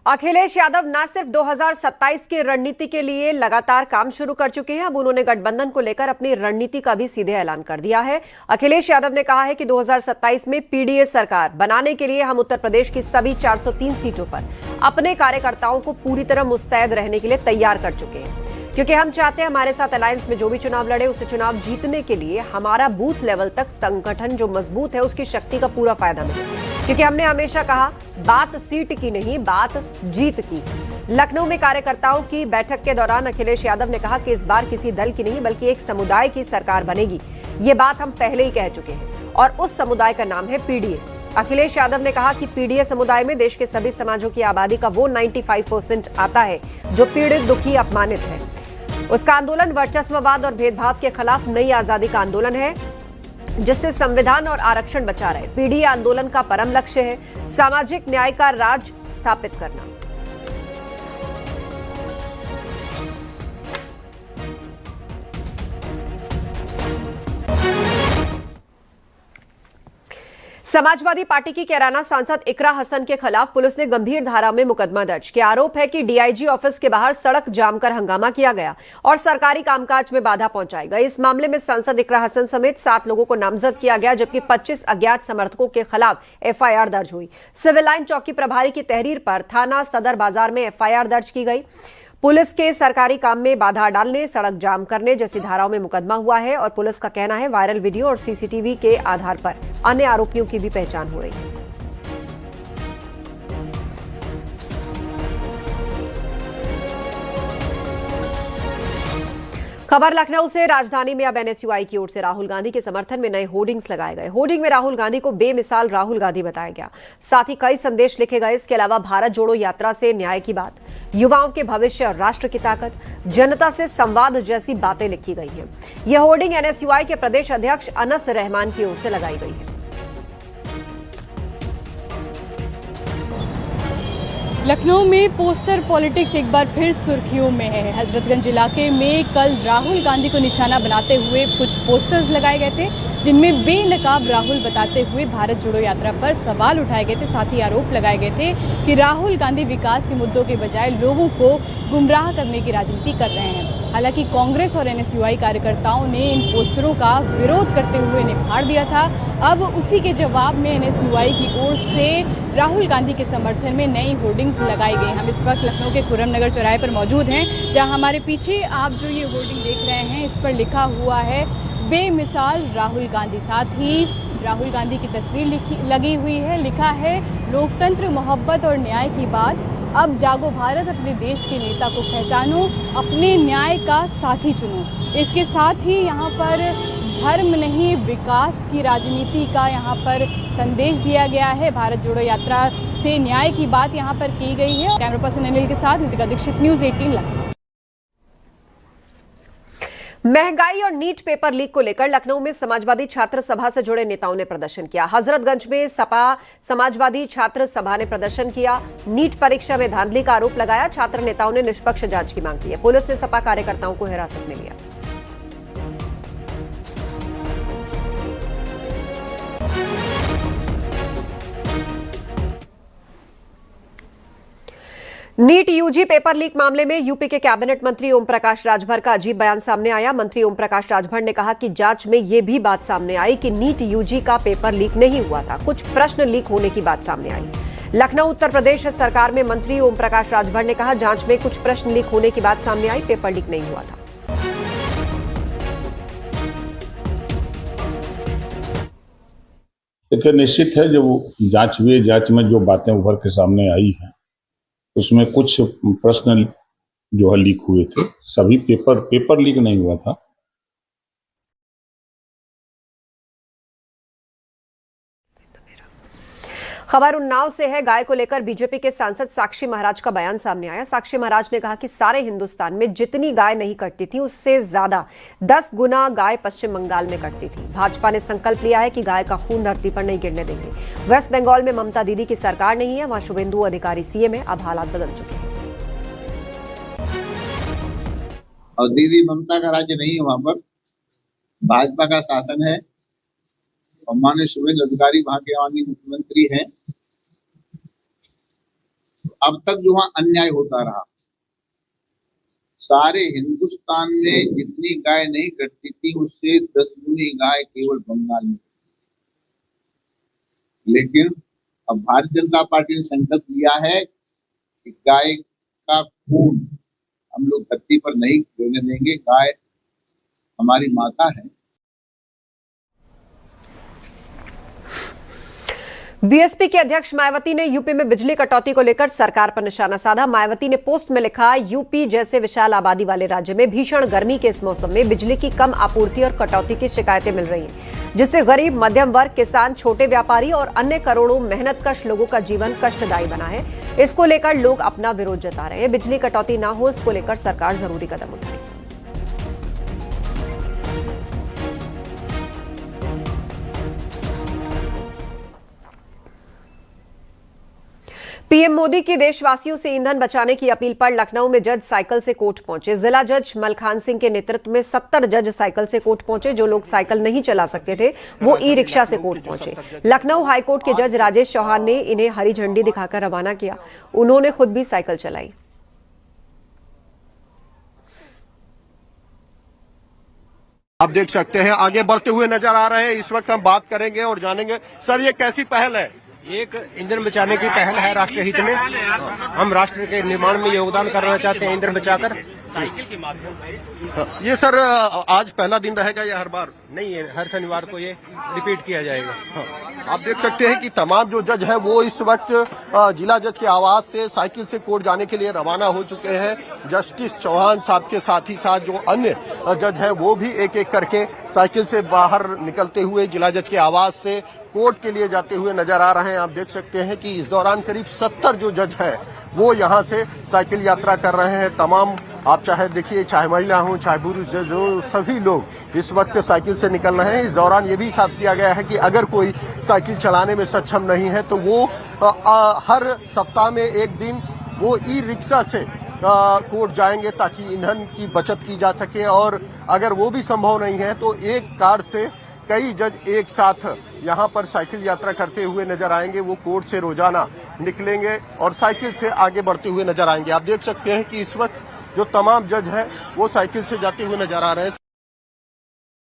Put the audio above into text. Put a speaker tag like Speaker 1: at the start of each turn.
Speaker 1: अखिलेश यादव न सिर्फ 2027 की रणनीति के लिए लगातार काम शुरू कर चुके हैं, अब उन्होंने गठबंधन को लेकर अपनी रणनीति का भी सीधे ऐलान कर दिया है। अखिलेश यादव ने कहा है कि 2027 में पीडीए सरकार बनाने के लिए हम उत्तर प्रदेश की सभी 403 सीटों पर अपने कार्यकर्ताओं को पूरी तरह मुस्तैद रहने के लिए तैयार कर चुके हैं, क्योंकि हम चाहते हैं हमारे साथ अलायंस में जो भी चुनाव लड़े उसे चुनाव जीतने के लिए हमारा बूथ लेवल तक संगठन जो मजबूत है उसकी शक्ति का पूरा फायदा मिले, क्योंकि हमने हमेशा कहा बात सीट की नहीं, बात जीत की। लखनऊ में कार्यकर्ताओं की बैठक के दौरान अखिलेश यादव ने कहा कि इस बार किसी दल की नहीं बल्कि एक समुदाय की सरकार बनेगी। ये बात हम पहले ही कह चुके हैं और उस समुदाय का नाम है पीडीए। अखिलेश यादव ने कहा कि पीडीए समुदाय में देश के सभी समाजों की आबादी का वो 95% आता है जो पीड़ित, दुखी, अपमानित है। उसका आंदोलन वर्चस्ववाद और भेदभाव के खिलाफ नई आजादी का आंदोलन है जिससे संविधान और आरक्षण बचा रहे। पीडीए आंदोलन का परम लक्ष्य है सामाजिक न्याय का राज स्थापित करना। समाजवादी पार्टी की कैराना सांसद इकरा हसन के खिलाफ पुलिस ने गंभीर धारा में मुकदमा दर्ज किया। आरोप है कि डीआईजी ऑफिस के बाहर सड़क जाम कर हंगामा किया गया और सरकारी कामकाज में बाधा पहुंचाई गई। इस मामले में सांसद इकरा हसन समेत 7 लोगों को नामजद किया गया, जबकि 25 अज्ञात समर्थकों के खिलाफ एफआईआर दर्ज हुई। सिविल लाइन चौकी प्रभारी की तहरीर पर थाना सदर बाजार में एफआईआर दर्ज की गई। पुलिस के सरकारी काम में बाधा डालने, सड़क जाम करने जैसी धाराओं में मुकदमा हुआ है और पुलिस का कहना है वायरल वीडियो और सीसीटीवी के आधार पर अन्य आरोपियों की भी पहचान हो रही है। खबर लखनऊ से। राजधानी में अब एनएसयूआई की ओर से राहुल गांधी के समर्थन में नए होर्डिंग्स लगाए गए। होर्डिंग में राहुल गांधी को बेमिसाल राहुल गांधी बताया गया, साथ ही कई संदेश लिखे गए। इसके अलावा भारत जोड़ो यात्रा से न्याय की बात, युवाओं के भविष्य और राष्ट्र की ताकत, जनता से संवाद जैसी बातें लिखी गई हैं। यह होर्डिंग एनएसयूआई के प्रदेश अध्यक्ष अनस रहमान की ओर से लगाई गई है।
Speaker 2: लखनऊ में पोस्टर पॉलिटिक्स एक बार फिर सुर्खियों में है। हजरतगंज इलाके में कल राहुल गांधी को निशाना बनाते हुए कुछ पोस्टर्स लगाए गए थे, जिनमें बेनकाब राहुल बताते हुए भारत जोड़ो यात्रा पर सवाल उठाए गए थे। साथ ही आरोप लगाए गए थे कि राहुल गांधी विकास के मुद्दों के बजाय लोगों को गुमराह करने की राजनीति कर रहे हैं। हालांकि कांग्रेस और एनएसयूआई कार्यकर्ताओं ने इन पोस्टरों का विरोध करते हुए इन्हें फाड़ दिया था। अब उसी के जवाब में एनएसयूआई की ओर से राहुल गांधी के समर्थन में नई होर्डिंग्स लगाई गई। हम इस वक्त लखनऊ के खुर्रम नगर चौराहे पर मौजूद हैं, जहां हमारे पीछे आप जो ये होर्डिंग देख रहे हैं इस पर लिखा हुआ है बेमिसाल राहुल गांधी। साथ ही राहुल गांधी की तस्वीर लगी हुई है, लिखा है लोकतंत्र, मोहब्बत और न्याय की बात। अब जागो भारत, अपने देश के नेता को पहचानो, अपने न्याय का साथी चुनो। इसके साथ ही यहाँ पर धर्म नहीं विकास की राजनीति का यहाँ पर संदेश दिया गया है। भारत जोड़ो यात्रा से न्याय की बात यहाँ पर की गई है। कैमरा पर्सन अनिल के साथ नितिका दीक्षित, न्यूज़ 18 लखनऊ।
Speaker 1: महंगाई और नीट पेपर लीक को लेकर लखनऊ में समाजवादी छात्र सभा से जुड़े नेताओं ने प्रदर्शन किया। हजरतगंज में सपा समाजवादी छात्र सभा ने प्रदर्शन किया। नीट परीक्षा में धांधली का आरोप लगाया। छात्र नेताओं ने निष्पक्ष जांच की मांग की है। पुलिस ने सपा कार्यकर्ताओं को हिरासत में लिया। नीट यूजी पेपर लीक मामले में यूपी के कैबिनेट मंत्री ओम प्रकाश राजभर का अजीब बयान सामने आया। मंत्री ओम प्रकाश राजभर ने कहा कि जांच में यह भी बात सामने आई कि नीट यूजी का पेपर लीक नहीं हुआ था, कुछ प्रश्न लीक होने की बात सामने आई। लखनऊ उत्तर प्रदेश सरकार में मंत्री ओम प्रकाश राजभर ने कहा जांच में कुछ प्रश्न लीक होने की बात सामने आई, पेपर लीक नहीं हुआ था।
Speaker 3: देखिए, निश्चित है जो जांच हुई, जांच में जो बातें उभर के सामने आई हैं उसमें कुछ प्रश्न जो है लीक हुए थे। सभी पेपर लीक नहीं हुआ था।
Speaker 1: खबर उन्नाव से है। गाय को लेकर बीजेपी के सांसद साक्षी महाराज का बयान सामने आया। साक्षी महाराज ने कहा कि सारे हिंदुस्तान में जितनी गाय नहीं कटती थी उससे ज्यादा 10 गुना गाय पश्चिम बंगाल में कटती थी। भाजपा ने संकल्प लिया है कि गाय का खून धरती पर नहीं गिरने देंगे। वेस्ट बंगाल में ममता दीदी की सरकार नहीं है, वहां शुभेंदु अधिकारी सीएम है। अब हालात बदल चुके हैं
Speaker 4: और दीदी ममता का राज्य नहीं है, वहां पर भाजपा का शासन है और माननीय शुभेंदु अधिकारी वहां के माननीय मुख्यमंत्री हैं। अब तक जो वहां अन्याय होता रहा, सारे हिंदुस्तान में जितनी गाय नहीं कटती थी उससे 10 गुनी गाय केवल बंगाल में। लेकिन अब भारतीय जनता पार्टी ने संकल्प लिया है कि गाय का खून हम लोग धरती पर नहीं गिरने देंगे। गाय हमारी माता है।
Speaker 1: बीएसपी के अध्यक्ष मायावती ने यूपी में बिजली कटौती को लेकर सरकार पर निशाना साधा। मायावती ने पोस्ट में लिखा, यूपी जैसे विशाल आबादी वाले राज्य में भीषण गर्मी के इस मौसम में बिजली की कम आपूर्ति और कटौती की शिकायतें मिल रही हैं, जिससे गरीब, मध्यम वर्ग, किसान, छोटे व्यापारी और अन्य करोड़ों मेहनतकश लोगों का जीवन कष्टदायी बना है। इसको लेकर लोग अपना विरोध जता रहे हैं। बिजली कटौती न हो, इसको लेकर सरकार जरूरी कदम उठाए। पीएम मोदी की देशवासियों से ईंधन बचाने की अपील पर लखनऊ में जज साइकिल से कोर्ट पहुंचे। जिला जज मलखान सिंह के नेतृत्व में 70 जज साइकिल से कोर्ट पहुंचे। जो लोग साइकिल नहीं चला सकते थे वो ई रिक्शा से कोर्ट पहुंचे। लखनऊ हाईकोर्ट के जज राजेश चौहान ने इन्हें हरी झंडी दिखाकर रवाना किया। उन्होंने खुद भी साइकिल चलाई।
Speaker 5: आप देख सकते हैं आगे बढ़ते हुए नजर आ रहे हैं। इस वक्त हम बात करेंगे और जानेंगे, सर ये कैसी पहल है?
Speaker 6: एक ईंधन बचाने की पहल है राष्ट्र हित में। हम राष्ट्र के निर्माण में योगदान करना चाहते हैं ईंधन बचाकर साइकिल के माध्यम से।
Speaker 5: ये सर आज पहला दिन रहेगा या हर बार?
Speaker 6: नहीं है, हर शनिवार को ये रिपीट किया जाएगा।
Speaker 5: आप देख सकते हैं कि तमाम जो जज है वो इस वक्त जिला जज के आवास से साइकिल से कोर्ट जाने के लिए रवाना हो चुके हैं। जस्टिस चौहान साहब के साथ ही साथ जो अन्य जज है वो भी एक एक करके साइकिल से बाहर निकलते हुए जिला जज के आवास से कोर्ट के लिए जाते हुए नजर आ रहे हैं। आप देख सकते हैं कि इस दौरान करीब 70 जो जज है वो यहाँ से साइकिल यात्रा कर रहे हैं। तमाम आप चाहे देखिए, चाहे महिला हो चाहे पुरुष जज हो, सभी लोग इस वक्त साइकिल से निकल रहे हैं। इस दौरान ये भी साफ किया गया है कि अगर कोई साइकिल चलाने में सक्षम नहीं है तो वो हर सप्ताह में एक दिन वो ई रिक्शा से कोर्ट जाएंगे ताकि ईंधन की बचत की जा सके। और अगर वो भी संभव नहीं है तो एक कार से कई जज एक साथ यहाँ पर साइकिल यात्रा करते हुए नजर आएंगे। वो कोर्ट से रोजाना निकलेंगे और साइकिल से आगे बढ़ते हुए नजर आएंगे। आप देख सकते हैं कि इस वक्त जो तमाम जज हैं वो साइकिल से जाते हुए नजर आ रहे हैं।